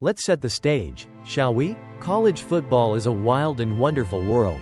Let's set the stage, shall we? College football is a wild and wonderful world,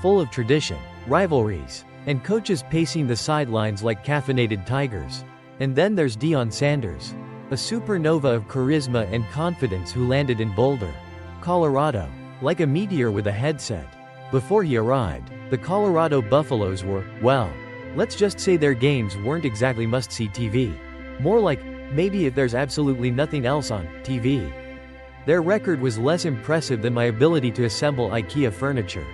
full of tradition, rivalries, and coaches pacing the sidelines like caffeinated tigers. And then there's Deion Sanders, a supernova of charisma and confidence who landed in Boulder, Colorado, like a meteor with a headset. Before he arrived, the Colorado Buffaloes were, well, let's just say their games weren't exactly must-see TV. More like, maybe if there's absolutely nothing else on TV. Their record was less impressive than my ability to assemble IKEA furniture.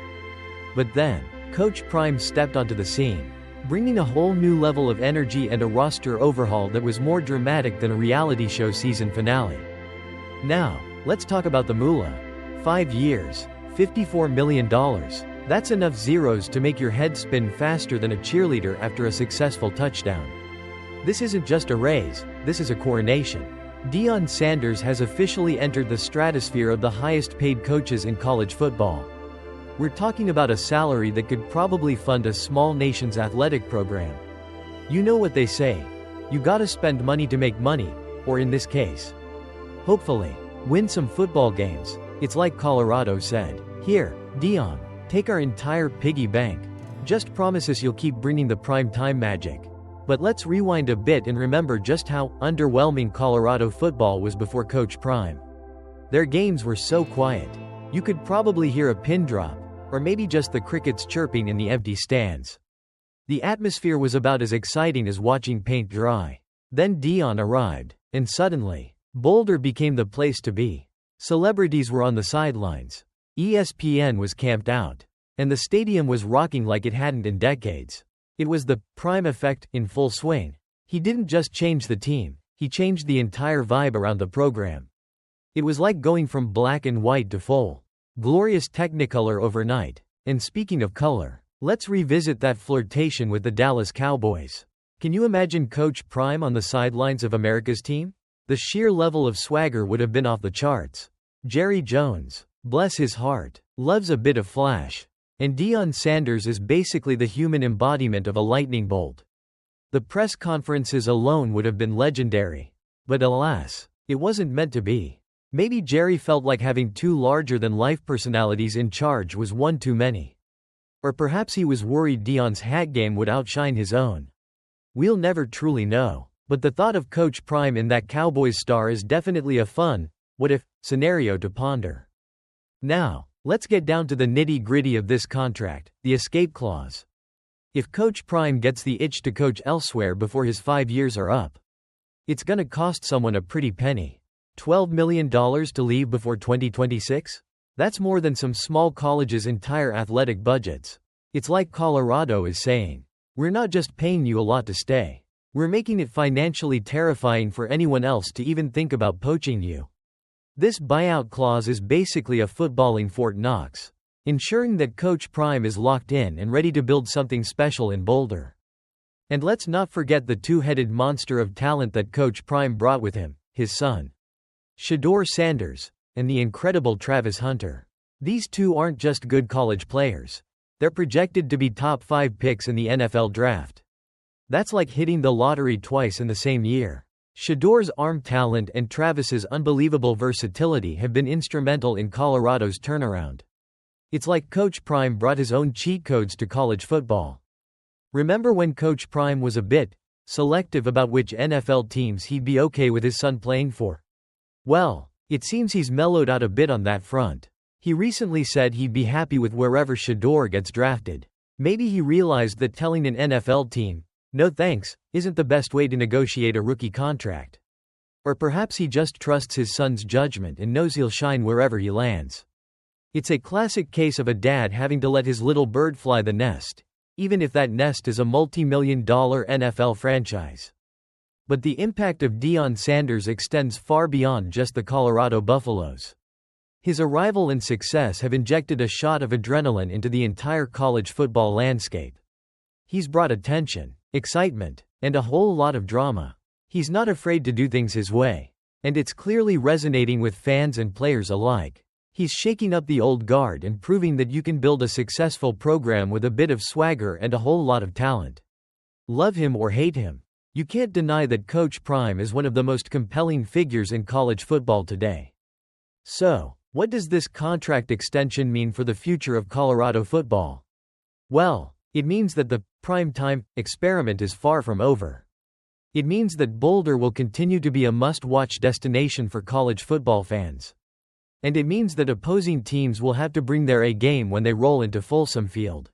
But then, Coach Prime stepped onto the scene, bringing a whole new level of energy and a roster overhaul that was more dramatic than a reality show season finale. Now, let's talk about the moolah. 5 years, $54 million. That's enough zeros to make your head spin faster than a cheerleader after a successful touchdown. This isn't just a raise, this is a coronation. Deion Sanders has officially entered the stratosphere of the highest-paid coaches in college football. We're talking about a salary that could probably fund a small nation's athletic program. You know what they say, you gotta spend money to make money, or in this case, hopefully, win some football games. It's like Colorado said, "Here, Deion, take our entire piggy bank. Just promise us you'll keep bringing the prime time magic." But let's rewind a bit and remember just how underwhelming Colorado football was before Coach Prime. Their games were so quiet. You could probably hear a pin drop, or maybe just the crickets chirping in the empty stands. The atmosphere was about as exciting as watching paint dry. Then Deion arrived, and suddenly, Boulder became the place to be. Celebrities were on the sidelines. ESPN was camped out. And the stadium was rocking like it hadn't in decades. It was the Prime effect in full swing. He didn't just change the team, he changed the entire vibe around the program. It was like going from black and white to full, glorious Technicolor overnight. And speaking of color, let's revisit that flirtation with the Dallas Cowboys. Can you imagine Coach Prime on the sidelines of America's team? The sheer level of swagger would have been off the charts. Jerry Jones, bless his heart, loves a bit of flash. And Deion Sanders is basically the human embodiment of a lightning bolt. The press conferences alone would have been legendary. But alas, it wasn't meant to be. Maybe Jerry felt like having two larger-than-life personalities in charge was one too many. Or perhaps he was worried Deion's hat game would outshine his own. We'll never truly know. But the thought of Coach Prime in that Cowboys star is definitely a fun, what-if, scenario to ponder. Now, let's get down to the nitty-gritty of this contract, the escape clause. If Coach Prime gets the itch to coach elsewhere before his 5 years are up, it's gonna cost someone a pretty penny. $12 million to leave before 2026? That's more than some small colleges' entire athletic budgets. It's like Colorado is saying, we're not just paying you a lot to stay. We're making it financially terrifying for anyone else to even think about poaching you. This buyout clause is basically a footballing Fort Knox, ensuring that Coach Prime is locked in and ready to build something special in Boulder. And let's not forget the two-headed monster of talent that Coach Prime brought with him, his son, Shedeur Sanders, and the incredible Travis Hunter. These two aren't just good college players. They're projected to be top 5 picks in the NFL draft. That's like hitting the lottery twice in the same year. Shedeur's arm talent and Travis's unbelievable versatility have been instrumental in Colorado's turnaround. It's like Coach Prime brought his own cheat codes to college football. Remember when Coach Prime was a bit selective about which NFL teams he'd be okay with his son playing for? Well, it seems he's mellowed out a bit on that front. He recently said he'd be happy with wherever Shedeur gets drafted. Maybe he realized that telling an NFL team, "No thanks," isn't the best way to negotiate a rookie contract. Or perhaps he just trusts his son's judgment and knows he'll shine wherever he lands. It's a classic case of a dad having to let his little bird fly the nest, even if that nest is a multi-million-dollar NFL franchise. But the impact of Deion Sanders extends far beyond just the Colorado Buffaloes. His arrival and success have injected a shot of adrenaline into the entire college football landscape. He's brought attention, excitement, and a whole lot of drama. He's not afraid to do things his way. And it's clearly resonating with fans and players alike. He's shaking up the old guard and proving that you can build a successful program with a bit of swagger and a whole lot of talent. Love him or hate him, you can't deny that Coach Prime is one of the most compelling figures in college football today. So, what does this contract extension mean for the future of Colorado football? Well, it means that the prime time experiment is far from over. It means that Boulder will continue to be a must-watch destination for college football fans. And it means that opposing teams will have to bring their A game when they roll into Folsom Field.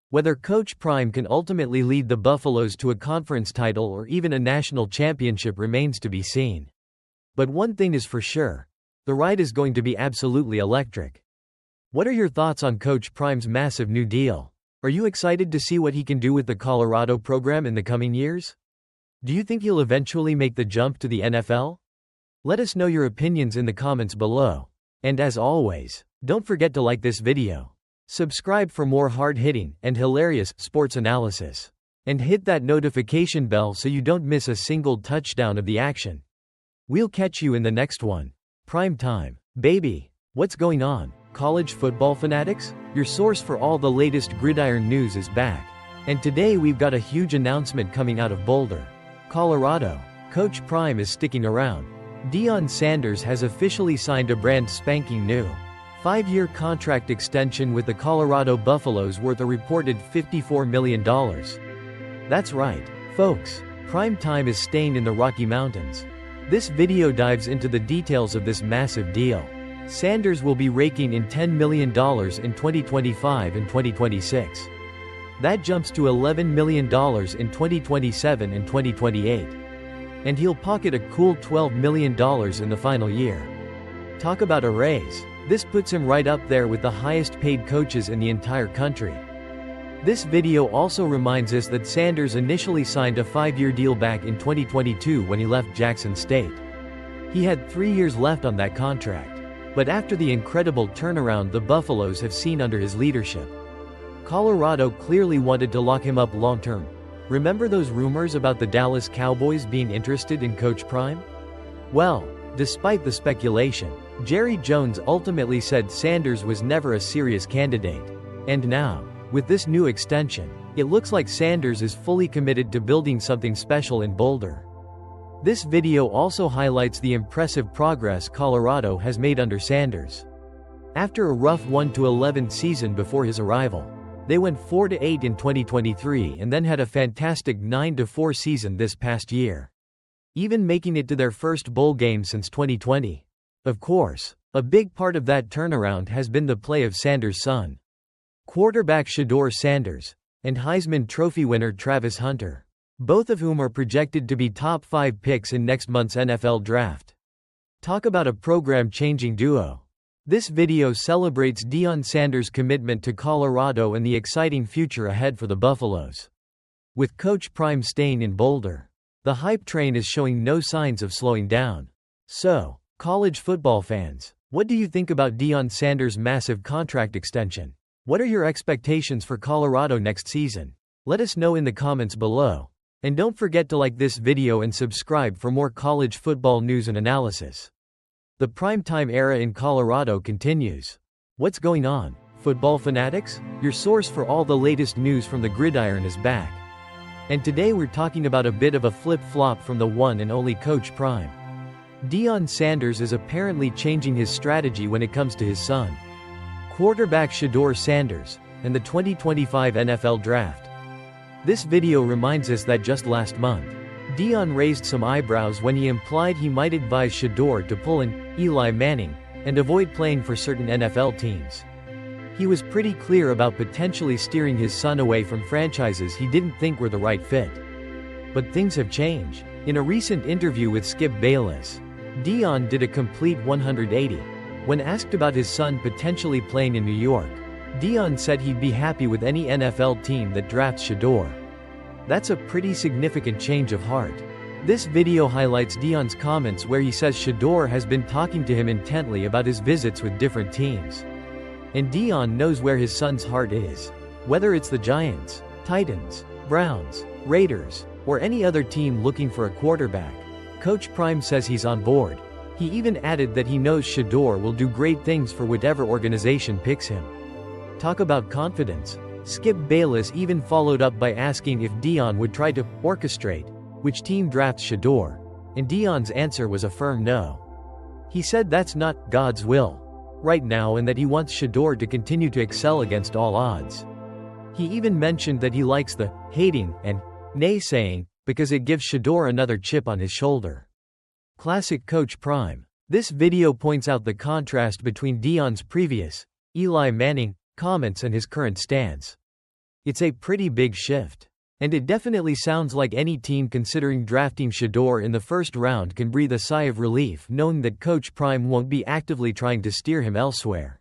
Whether Coach Prime can ultimately lead the Buffaloes to a conference title or even a national championship remains to be seen. But one thing is for sure. The ride is going to be absolutely electric. What are your thoughts on Coach Prime's massive new deal? Are you excited to see what he can do with the Colorado program in the coming years? Do you think he'll eventually make the jump to the NFL? Let us know your opinions in the comments below. And as always, don't forget to like this video. Subscribe for more hard-hitting and hilarious sports analysis. And hit that notification bell so you don't miss a single touchdown of the action. We'll catch you in the next one. Prime time, baby. What's going on, college football fanatics? Your source for all the latest gridiron news is back. And today we've got a huge announcement coming out of Boulder, Colorado. Coach Prime is sticking around. Deion Sanders has officially signed a brand spanking new 5-year contract extension with the Colorado Buffaloes worth a reported $54 million. That's right, folks. Prime time is staying in the Rocky Mountains. This video dives into the details of this massive deal. Sanders will be raking in $10 million in 2025 and 2026. That jumps to $11 million in 2027 and 2028. And he'll pocket a cool $12 million in the final year. Talk about a raise. This puts him right up there with the highest paid coaches in the entire country. This video also reminds us that Sanders initially signed a 5-year deal back in 2022 when he left Jackson State. He had 3 years left on that contract. But after the incredible turnaround the Buffaloes have seen under his leadership, Colorado clearly wanted to lock him up long-term. Remember those rumors about the Dallas Cowboys being interested in Coach Prime? Well, despite the speculation, Jerry Jones ultimately said Sanders was never a serious candidate. And now, with this new extension, it looks like Sanders is fully committed to building something special in Boulder. This video also highlights the impressive progress Colorado has made under Sanders. After a rough 1-11 season before his arrival, they went 4-8 in 2023 and then had a fantastic 9-4 season this past year, even making it to their first bowl game since 2020. Of course, a big part of that turnaround has been the play of Sanders' son, quarterback Shedeur Sanders, and Heisman Trophy winner Travis Hunter, both of whom are projected to be top 5 picks in next month's NFL draft. Talk about a program-changing duo. This video celebrates Deion Sanders' commitment to Colorado and the exciting future ahead for the Buffaloes. With Coach Prime staying in Boulder, the hype train is showing no signs of slowing down. So, college football fans, what do you think about Deion Sanders' massive contract extension? What are your expectations for Colorado next season? Let us know in the comments below. And don't forget to like this video and subscribe for more college football news and analysis. The primetime era in Colorado continues. What's going on, football fanatics? Your source for all the latest news from the gridiron is back. And today we're talking about a bit of a flip-flop from the one and only Coach Prime. Deion Sanders is apparently changing his strategy when it comes to his son, quarterback Shedeur Sanders, and the 2025 NFL Draft. This video reminds us that just last month, Deion raised some eyebrows when he implied he might advise Shedeur to pull an Eli Manning and avoid playing for certain NFL teams. He was pretty clear about potentially steering his son away from franchises he didn't think were the right fit. But things have changed. In a recent interview with Skip Bayless, Deion did a complete 180. When asked about his son potentially playing in New York, Deion said he'd be happy with any NFL team that drafts Shedeur. That's a pretty significant change of heart. This video highlights Deion's comments where he says Shedeur has been talking to him intently about his visits with different teams. And Deion knows where his son's heart is. Whether it's the Giants, Titans, Browns, Raiders, or any other team looking for a quarterback, Coach Prime says he's on board. He even added that he knows Shedeur will do great things for whatever organization picks him. Talk about confidence. Skip Bayless even followed up by asking if Deion would try to orchestrate which team drafts Shedeur, and Deion's answer was a firm no. He said that's not God's will right now and that he wants Shedeur to continue to excel against all odds. He even mentioned that he likes the hating and naysaying because it gives Shedeur another chip on his shoulder. Classic Coach Prime. This video points out the contrast between Deion's previous Eli Manning comments and his current stance. It's a pretty big shift. And it definitely sounds like any team considering drafting Shedeur in the first round can breathe a sigh of relief knowing that Coach Prime won't be actively trying to steer him elsewhere.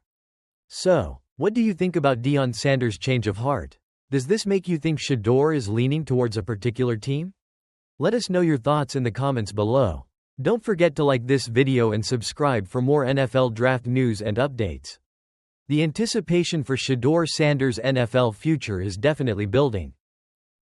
So, what do you think about Deion Sanders' change of heart? Does this make you think Shedeur is leaning towards a particular team? Let us know your thoughts in the comments below. Don't forget to like this video and subscribe for more NFL draft news and updates. The anticipation for Shedeur Sanders' NFL future is definitely building.